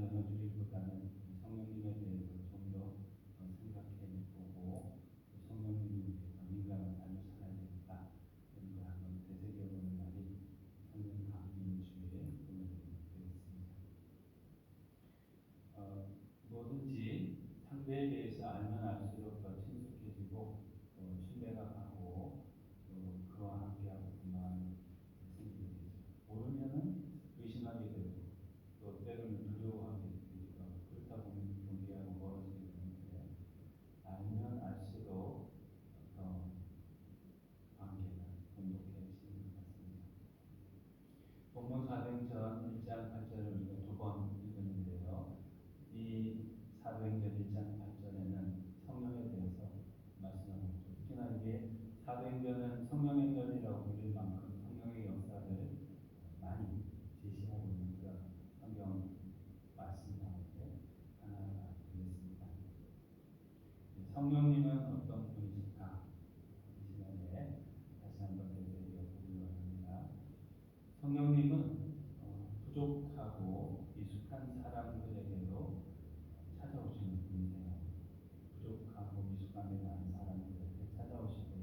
나눠주기보다는 성령님에 대해서 좀 더 생각해보고 성령님이 우리에게 더 민감한 삶을 살아야 되겠다 이런 걸 한번 되새겨보는 날이 성령 강림 주일에 오늘 되겠습니다. 뭐든지 상대에 대해서 알면 알수록 더 친숙해지고 또 신뢰가 가고 또 그와 함께하고 마음이 생기게 되죠. 모르면은 의심하게 되고 또 때로는 두려워하게 되기도 하고 그렇다 보면 경계하고 멀어지게 되는데 알면 알수록 더 관계가 돈독해지는 것 같습니다. 본문 사도행전 1장 8절을 우리가 두 번 읽었는데요. 이 사도행전 1장 8절에는 성령에 대해서 말씀하고 있죠. 특히나 이게 사도행전은 성령의 전이라고 불릴 만큼 성령의 역사를 많이 제시하고 있는 그런 성경 말씀 가운데 하나가 되겠습니다. 성령님은 어떤 분이실까? 이 시간에 다시 한번 되새겨보기로 합니다. 성령님은 부족하고 미숙한 사람들에게로 찾아오시는 분이세요. 부족하고 미숙함에 대한 사람들에게 찾아오실 때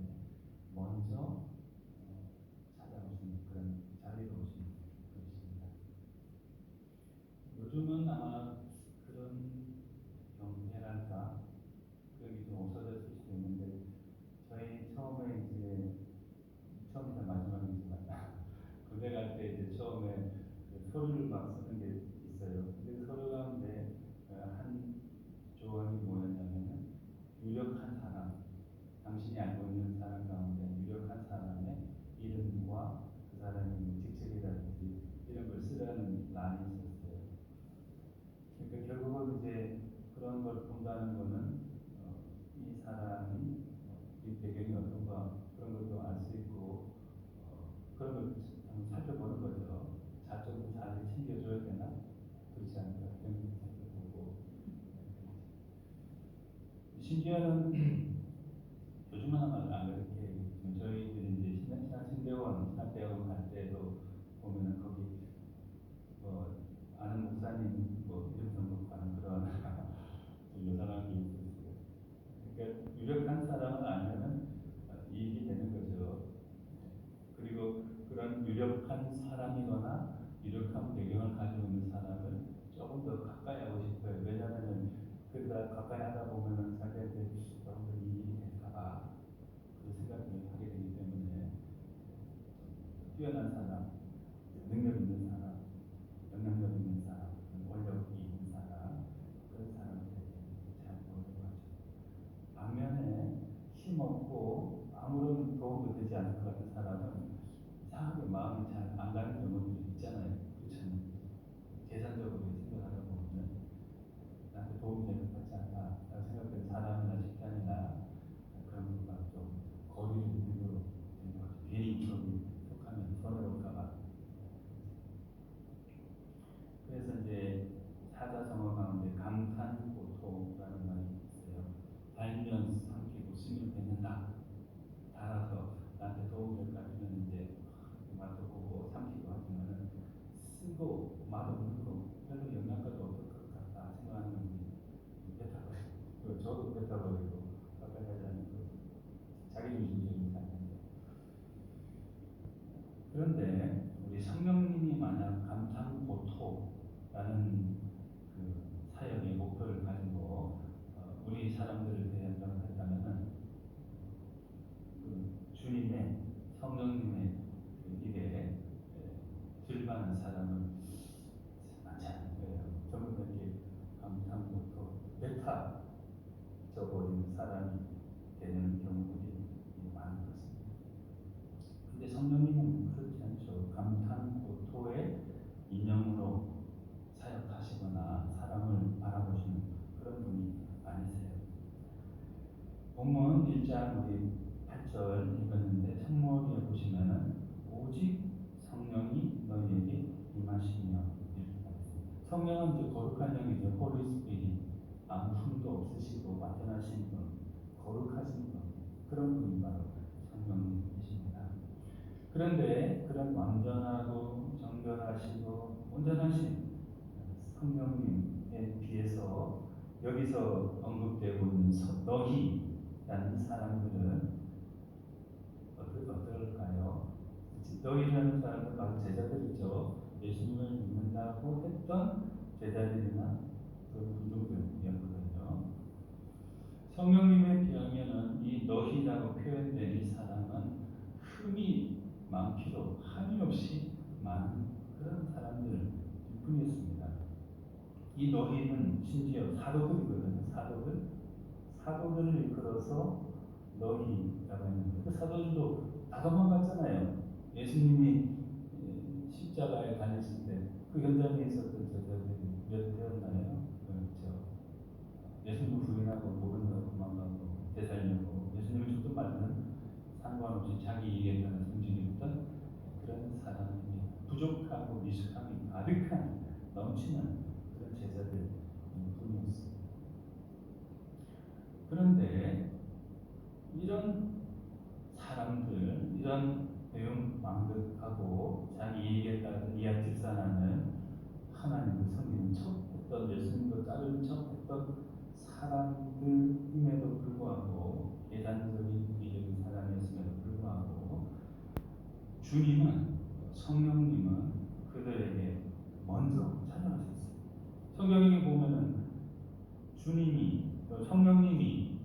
먼저 찾아오시는 그런 자리로우신 분이십니다. 요즘은 아마 그런 경계랄까 그게 좀 없어졌을 수도 있는데 저희 처음에 이제 처음이자 마지막이지만 군대 갈 때 이제 처음에 서류를 막 쓰는 게 있어요. 근데 그 서류 가운데 한 조항이 뭐였냐면은 유력한 사람, 당신이 알고 있는 사람 가운데 유력한 사람의 이름과 그 사람의 직책이라든지 이런 걸 쓰라는 란이 있었어요. 그러니까 결국은 이제 그런 걸 본다는 거는 이 사람이 이 배경이 어떤가 그런 것도 알 수 있고 그런 걸 한번 살펴보는 거죠. 자적으로 잘 챙겨줘야 되나 그렇지 않을까 그런 걸 살펴보고 심지어는 요즘은 아마 안 그렇게 저희들이 이제 신대원 신학대학원 갈 때도 보면은 거기 아는 목사님 이름 등록하는 그런 요상한 게 있었어요. 그러니까 유력한 사람을 알면은 이익이 되는 거죠. 그리고 그런 유력한 사람이거나 유력한 배경을 가지고 있는 사람을 조금 더 가까이 하고 싶어요. 왜냐하면 그러다 가까이 하다 보면은 자기한테 조금 더 이익이 될까봐 그 생각을 하게 되기 때문에 뛰어난 사람, 능력 있는 사람, 영향력 있는 사람, 권력이 있는 사람 그런 사람들에게 잘 보려고 하죠. 반면에 힘없고 아무런 도움도 되지 않을 것 같은 사람은 이상하게 마음이 잘 안 가는 경우들이 있잖아요. 그렇잖아요. 계산적으로 생각하다 보면 나한테 도움이 되는 것 같지 않다라고 생각되는 사람이나 집단이나 그런 것과 좀 거리를 두도록 되는 것 같아요. 괜히 이쪽이 속하면 손해볼까봐. 그래서 이제 사자성어 가운데 감탄고토라는 말이 있어요. 달면 삼키고 쓰면 뱉는다. 달아서 나한테 도움을 될 것 같으면 이제 맛도 보고 삼키고 하지만은 쓰고 맛없는 거 별로 영양가도 없을 것 같다 생각하는 분이 뱉어버리고 저도 뱉어버리고 가까이 하지 않고 자기중심적인 삶인데 그런데 우리 성령님이 만약 감탄고토라는 그 사역의 목표를 가지고 우리 사람들을 대한다고 했다면은 그 주님의 성령님의 그 일에 들반한 사람은 많지 않은 거예요. 전부 다 이렇게 감탄고토 뱉어져버리는 사람이 되는 경우들이 많은 것입니다. 근데 성령님은 그렇지 않죠. 감탄고토의 인형으로 사역하시거나 사람을 바라보시는 그런 분이 아니세요. 본문 1장 우리 8절 읽었는데 첫머리에 보시면은 오직 성령이 너희에게 임하시며 이렇게 말했습니다. 성령은 이제 거룩한 영이죠. 홀리 스피릿. 아무 흠도 없으시고 완전하신 분, 거룩하신 분, 그런 분이 바로 성령님이십니다. 그런데 그런 완전하고 정결하시고 온전하신 성령님 여기서 언급되고 있는 너희라는 사람들은 어떨까요? 너희라는 사람은 바로 제자들이죠. 예수님을 믿는다고 했던 제자들이나 그런 군중들이었거든요. 성령님에 비하면은 이 너희라고 표현된 이 사람은 흠이 많기로 한이 없이 많은 그런 사람들 뿐이었습니다. 이 너희는 심지어 사도들이거든요. 사도들을 이끌어서 너희라고 했는데 그 사도들도 다 도망갔잖아요. 예수님이 십자가에 달리실 때 그 현장에 있었던 제자들이 몇 되었나요? 그렇죠. 예수님을 부인하고 모른다고 도망가고 되살려고 예수님을 죽든 말든 상관없이 자기 이익에 따라 움직였던 그런 사람이 부족하고 미숙함이 가득한 넘치는 그런 제자들 뿐이었습니다. 그런데 이런 사람들, 이런 배은망덕하고 자기 이익에 따라 이합집산하는 하나님을 섬기는 척했던 예수님도 따르는 척했던 사람들임에도 불구하고 계산적인 이기적인 사람이었음에도 불구하고 주님은 성령님은 그들에게 먼저 찾아가셨어요. 성경에 보면은 주님이 성령님이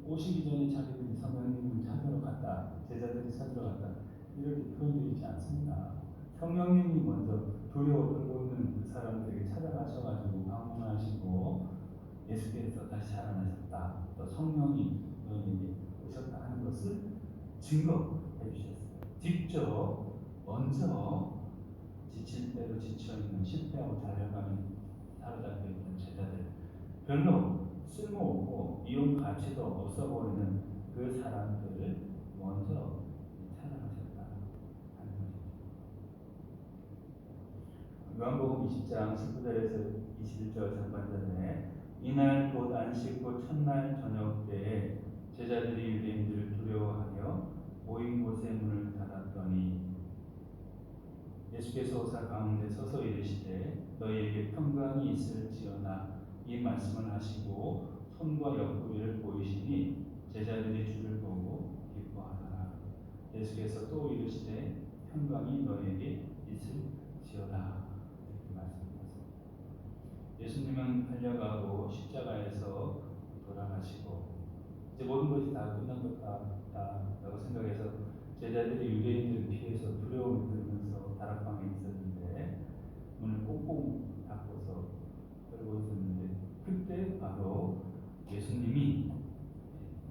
오시기 전에 자기들이 성령님을 찾으러 갔다, 제자들이 찾으러 갔다 이렇게 표현되어 있지 않습니다. 성령님이 먼저 두려워 떨고 있는 그 사람들에게 찾아가셔가지고 방문하시고 예수께서 다시 살아나셨다, 또 성령이 너희에게 오셨다 하는 것을 증거해 주셨어요. 직접 먼저 지칠 대로 지쳐있는 실패하고 달려가는 사로잡혀 있는 제자들, 별로 쓸모없고 이용 가치도 없어 보이는 그 사람들을 먼저 찾아가셨다 하는 것이죠. 요한복음 20장 19절에서 21절 전반전에 이날 곧 안식 후 첫날 저녁 때에 제자들이 유대인들을 두려워하여 모인 곳의 문을 닫았더니 예수께서 오사 가운데 서서 이르시되 너희에게 평강이 있을지어다 이 말씀을 하시고 손과 옆구리를 보이시니 제자들이 주를 보고 기뻐하더라. 예수께서 또 이르시되 평강이 너희에게 있을지어다 이렇게 말씀하셨습니다. 예수님은 달려가고 십자가에서 돌아가시고 이제 모든 것이 다 끝난 것 같다라고 생각해서 제자들이 유대인들을 피해서 두려움을 들으면서 다락방에 있었는데 문을 꽁꽁 닫고서 그러고 있었는데 그때 바로 예수님이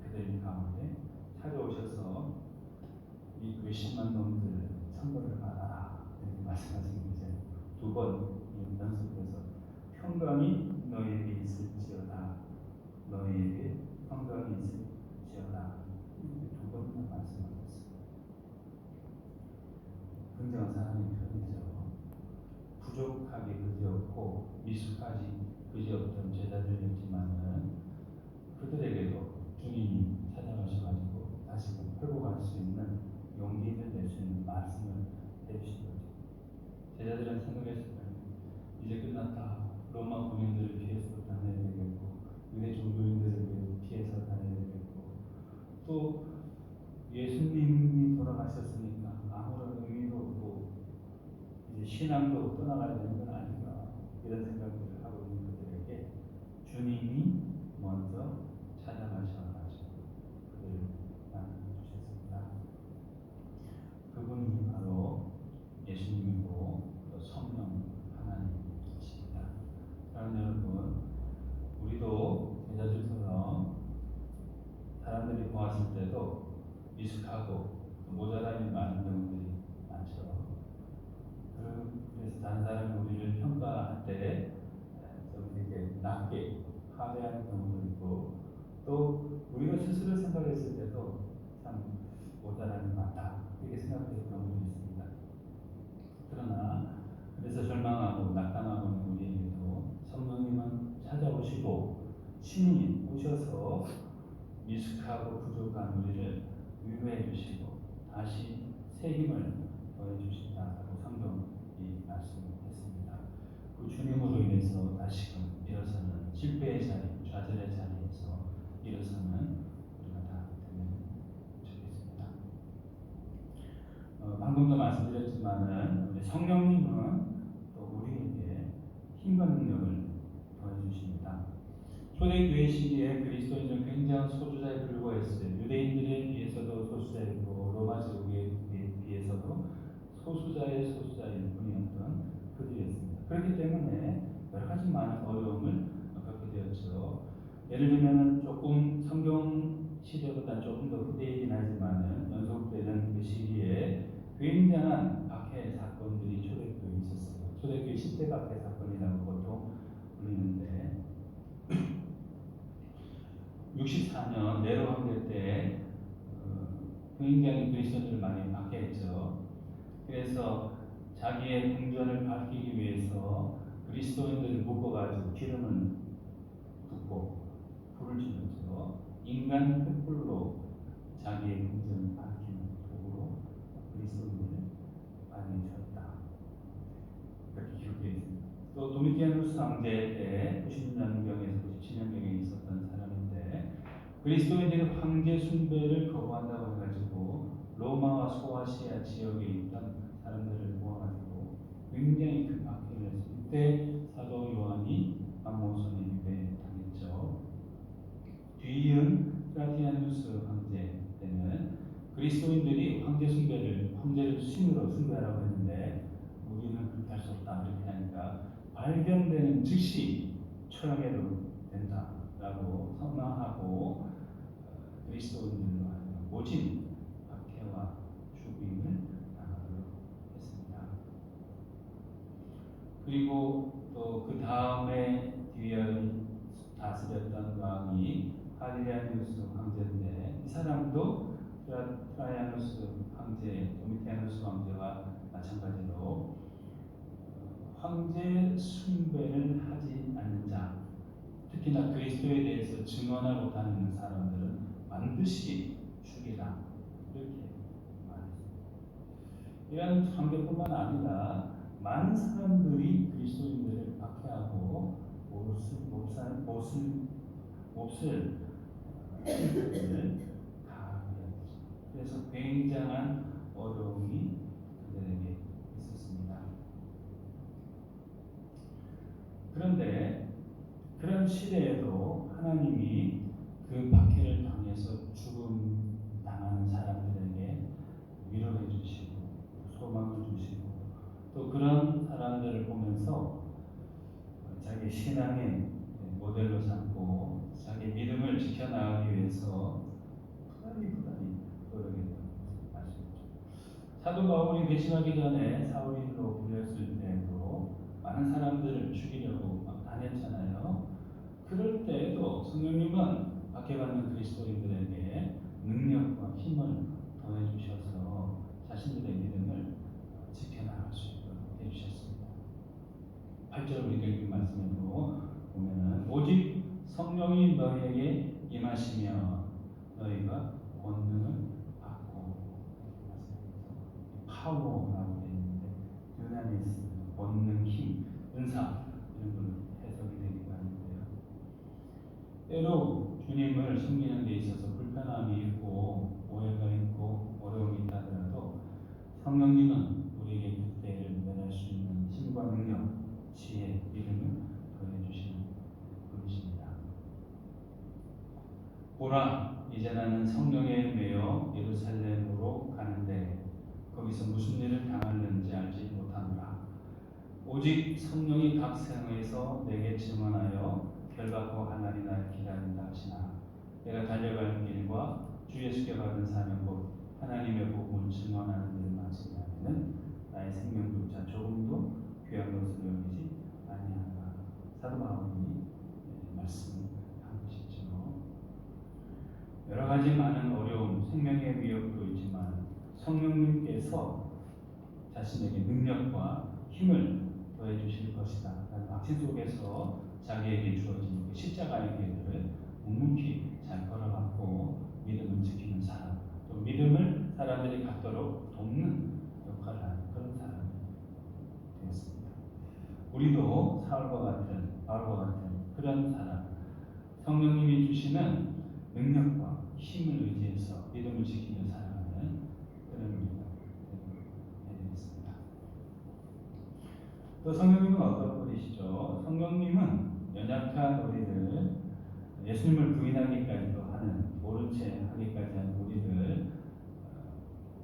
그들 가운데 찾아오셔서 이 괘씸한 놈들 선거를 받아라 이렇게 말씀하신 거죠. 두 번 연속해서 평강이 너희에게 있을지어다, 너희에게 평강이 있을지어다 두 번이나 말씀하셨습니다. 굉장한 사람의 편이죠. 부족하기 그지없고 미숙하지 그지없던 제자들이었지만은 그들에게도 주님이 찾아가셔가지고 다시금 회복할 수 있는 용기를 낼 수 있는 말씀을 해주신 거죠. 제자들은 생각했을 거예요. 이제 끝났다. 로마 군인들을 피해서 다녀야 되겠고 유대 종교인들을 피해서 다녀야 되겠고 또 예수님이 돌아가셨으니까 아무런 의미도 없고 이제 신앙도 떠나가야 되는 건 아닌가 이런 생각들을 하고 있는 그들에게 주님이 먼저 찾아가셔가지고 그들을 만나주셨습니다. 그분이 바로 예수님이고 또 성령 하나님이십니다. 사랑하는 여러분, 우리도 제자들처럼 사람들이 보았을 때도 미숙하고 모자람이 많은 경우들이 많죠. 그래서 다른 사람이 우리를 평가할 때 좀 이렇게 낮게 하대하는 경우도 있고 또 우리가 스스로 생각했을 때도 참 모자람이 많다 이렇게 생각될 경우도 있습니다. 그러나 그래서 절망하고 낙담하고 있는 우리에게도 성령님은 찾아오시고 친히 오셔서 미숙하고 부족한 우리를 위로해 주시고 다시 새 힘을 더해 주신다고 성경이 말씀했습니다. 그 주님으로 인해서 다시금 일어서는 실패의 자리, 좌절 말씀드렸지만은 우리 성령님은 또 우리에게 힘과 능력을 더해주십니다. 초대교회 시기에 그리스도인은 굉장한 소수자에 불과했어요. 유대인들에 비해서도 소수자이고 로마 제국에 비해서도 소수자의 소수자일 뿐이었던 그들이었습니다. 그렇기 때문에 여러 가지 많은 어려움을 겪게 되었죠. 예를 들면 조금 성경 시대보다 조금 더 후대이긴 하지만은 연속되는 그 시기에 굉장한 박해 사건들이 초대교회에 있었어요. 초대교회 10대 박해 사건이라고 보통 불리는데 64년 네로 황제 때 굉장히 그리스도인들을 많이 박해했죠. 그래서 자기의 궁전을 밝히기 위해서 그리스도인들을 묶어가지고 기름을 붓고 불을 지폈죠. 인간 횃불로 자기의 궁전을 밝히는 도구로 그리스도인들을 많이 줬다. 그렇게 기록되어 있습니다. 또 도미티아누스 황제 때 90년경에서 97년경에 있었던 사람인데 그리스도인들이 황제 숭배를 거부한다고 해가지고 로마와 소아시아 지역에 있던 사람들을 모아가지고 굉장히 큰 박해를 했습니다. 이때 사도 요한이 암모선에 유배당했죠. 뒤이은 트라티아누스 황제 때는 그리스도인들이 황제 숭배를 황제를 신으로 숭배하라고 했는데 우리는 그렇게 할 수 없다 이렇게 하니까 발견되는 즉시 처형해도 된다라고 선언하고 그리스도인들로 하여금 모진 박해와 죽임을 당하도록 했습니다. 그리고 또 그 다음에 뒤에 다스렸던 왕이 하리아누스 황제인데 이 사람도 트라이아누스 황제, 도미티아누스 황제와 마찬가지로 황제 숭배를 하지 않는 자, 특히나 그리스도에 대해서 증언하고 다니는 사람들은 반드시 죽이라 이렇게 말했습니다. 이런 황제뿐만 아니라 많은 사람들이 그리스도인들을 박해하고 몹쓸 실패를 가하였죠. 그래서 굉장한 어려움이 그들에게 있었습니다. 그런데 그런 시대에도 하나님이 그 박해를 당해서 죽음 당하는 사람들에게 위로해 주시고 소망을 주시고 또 그런 사람들을 보면서 자기 신앙의 모델로 삼고 자기 믿음을 지켜나가기 위해서 부단히 노력했던 말씀이죠. 사도 바울이 배신하기 전에 사울이로 불렸을 때도 많은 사람들을 죽이려고 막 다녔잖아요. 그럴 때에도 성령님은 박해받는 그리스도인들에게 능력과 힘을 더해 주셔서 자신들의 믿음을 지켜나갈 수 있도록 해주셨습니다. 8절 우리가 읽은 말씀으로 보면은 오직 성령이 너희에게 임하시며 너희가 권능을 받고 파워라고 되어 있는데 유나니스 권능, 힘, 은사 이런 걸로 해석이 되기도 하는데요. 때로 주님을 섬기는 데 있어서 불편함이 있고 오해가 있고 어려움이 있다 하더라도 성령님은 우리에게 그때를 면할 수 있는 힘과 능력, 지혜, 믿음을 더해주시는 분이십니다. 보라, 이제 나는 성령에 매여 예루살렘으로 가는데 거기서 무슨 일을 당하는지 알지 못하노라. 오직 성령이 각 성에서 내게 증언하여 결박하고 하나니 나를 기다린다 하시나 내가 달려갈 길과 주 예수께 받은 사명 곧 하나님의 복음을 증언하는 일을 마치려면 나의 생명조차 조금도 귀한 것을 여기지 아니하노라. 사도 바울이 말씀한 것이죠. 여러 가지 많은 어려움, 생명의 위협도 있지만 성령님께서 자신에게 능력과 힘을 더해 주실 것이다 라는 확신 속에서 자기에게 주어진 십자가의 길을 묵묵히 잘 걸어갔고 믿음을 지키는 사람, 또 믿음을 사람들이 갖도록 돕는 역할을 하는 그런 사람이 되었습니다. 우리도 사울과 같은, 바울과 같은 그런 사람, 성령님이 주시는 능력과 힘을 의지해서 믿음을 지키며 살아가는 그런 우리가 되는 또 성령님은 어떤 분이시죠? 성령님은 연약한 우리를 예수님을 부인하기까지도 하는, 모른 채 하기까지 하는 우리를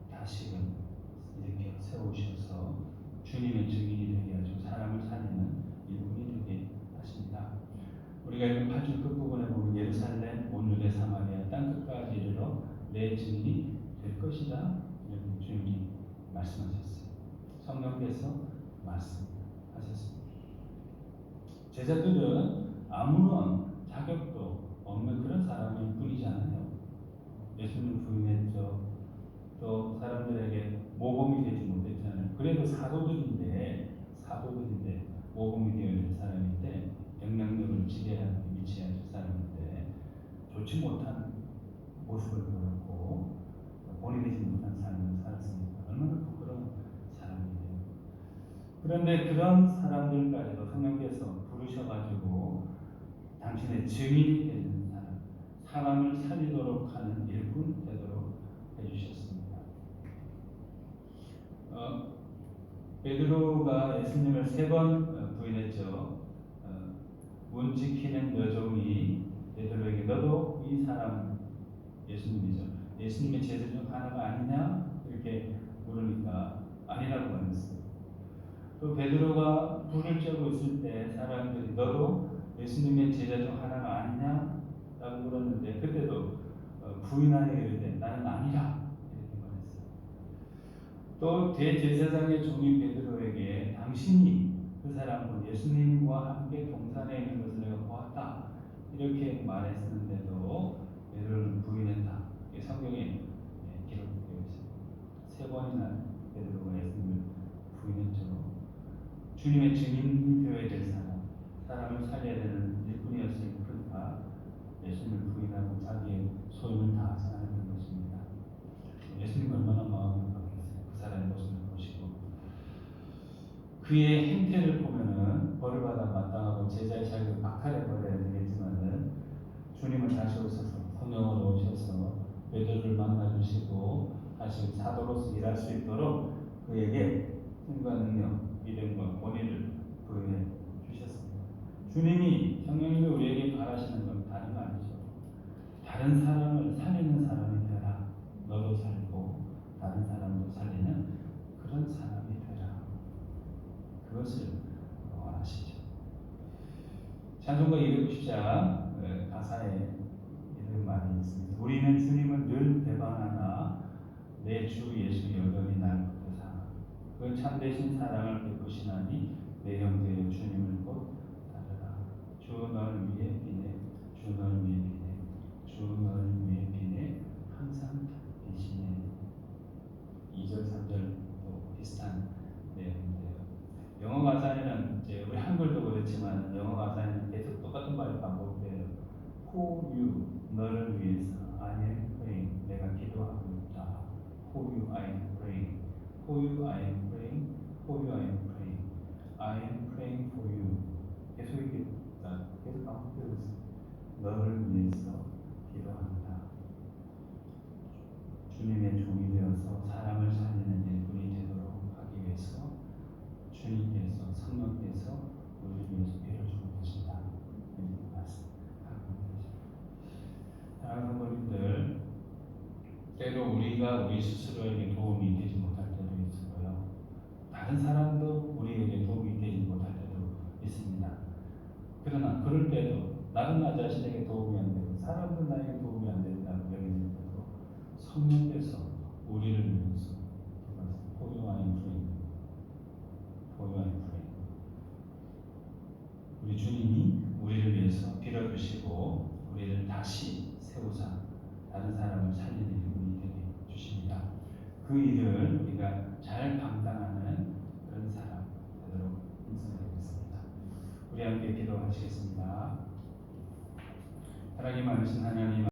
다시금 이렇게 세우셔서 주님의 증인이 되게 하시고 사람을 살리는 일꾼이 되게 하십니다. 우리가 읽은 8절 끝부분에 보면 예루살렘, 온 유대 사마리아 땅끝까지 이르러 내 증인이 될 것이다. 이렇게 주님이 말씀하셨어요. 성령께서 말씀하셨습니다. 제자들은 아무런 자격도 없는 그런 사람일 뿐이잖아요. 예수님을 부인했죠. 또 사람들에게 모범이 되지 못했잖아요. 그래도 사도들인데 모범이 되어야 될 사람인데 영향력을 지배하는 위치에 줄 사람인데 좋지 못한 모습을 보였고 본이 되지 못한 삶을 살았으니까 얼마나 부끄러운 사람이에요. 그런데 그런 사람들까지도 성령께서 부르셔가지고 당신의 증인이 되는 사람을 살리도록 하는 일꾼 되도록 해주셨습니다. 베드로가 예수님을 3번 부인했죠. 문 지키는 여종이 베드로에게 너도 이 사람 예수님이죠. 예수님의 제자 중 하나가 아니냐? 이렇게 물으니까 아니라고 말했어요. 또 베드로가 불을 쬐고 있을 때 사람들이 너도 예수님의 제자 중 하나가 아니냐? 라고 물었는데 그때도 부인하여 이르되 나는 아니라 이렇게 말했어요. 또 대제사장의 종이 베드로에게 당신이 그 사람은 예수님과 함께 동산에 있는 것을 내가 보았다 이렇게 말했었는데도 베드로는 부인했다. 이게 성경에 기록되어 있습니다. 3번이나 베드로가 예수님을 부인했죠. 주님의 증인이 되어야 될 사람을 살려야 되는 일꾼이었을 뿐이다. 예수님을 부인하고 자기의 소임을 다하지 않았던 것입니다. 예수님 얼마나 마음이 바뀌었어요. 그 사람의 모습을 보시고 그의 행태를 보면은 벌을 받아 마땅하고 제자의 자격을 박탈해 버려야 되겠지만은 주님은 다시 오셔서 성령으로 오셔서 베드로를 만나 주시고 다시 사도로서 일할 수 있도록 그에게 힘과 능력, 믿음과 권위를 부여해 주셨습니다. 주님이 성령님이 우리에게 바라시는 건 다른 거 아니죠. 다른 사람을 살리는 사람이 되라. 너도 살고 다른 사람도 살리는 그런 사람이 되라. 그것을 원하시죠. 찬송가 290장 가사에 이런 말이 있습니다. 우리는 주님을 늘 배반하나 내 주 예수 여전히 날 붙드사 그 참되신 사랑을 베푸시나니 내 형제여 주님을 곧 따르라. 주 널 위해 비네 주 널 위해 비네 주 널 위해 비네 항상 계시네. 2절 3절도 비슷한 내용인데요. 영어 가사에는 이제 우리 한글도 그렇지만 영어 가사에는 계속 똑같은 말이 반복돼요. For you 너를 위해서 I am praying 내가 기도하고 있다. For you I am praying. For you I am praying. For you I am praying. I am praying for you. 계속 이렇게 계속 반복되고 있습니다. 너를 위해서 기도한다. 주님의 종이 되어서 사람을 살리는 일꾼이 되도록 하기 위해서 주님께서 성령께서 우리를 위해서 피를 주고 계신다. 이렇게 말씀하고 계십니다. 사랑하는 성도님들, 때로 우리가 우리 스스로에게 도움이 되지 못할 때도 있고요. 다른 사람도 우리에게 도움이 되지 못할 때도 있습니다. 그러나 그럴 때도 나는 나 자신에게 도움이 안 되고 사람도 나에게 도움이 안 된다고 여기는 때도 성령께서 우리를 위해서 For you I am praying. For you I am praying. 우리 주님이 우리를 위해서 빌어주시고 우리를 다시 세우사 다른 사람을 살리는 일꾼이 되게 주십니다. 그 일을 우리가 잘 감당하는 그런 사람 되도록 인사드리겠습니다. 우리 함께 기도하시겠습니다. 사랑이 많으신 하나님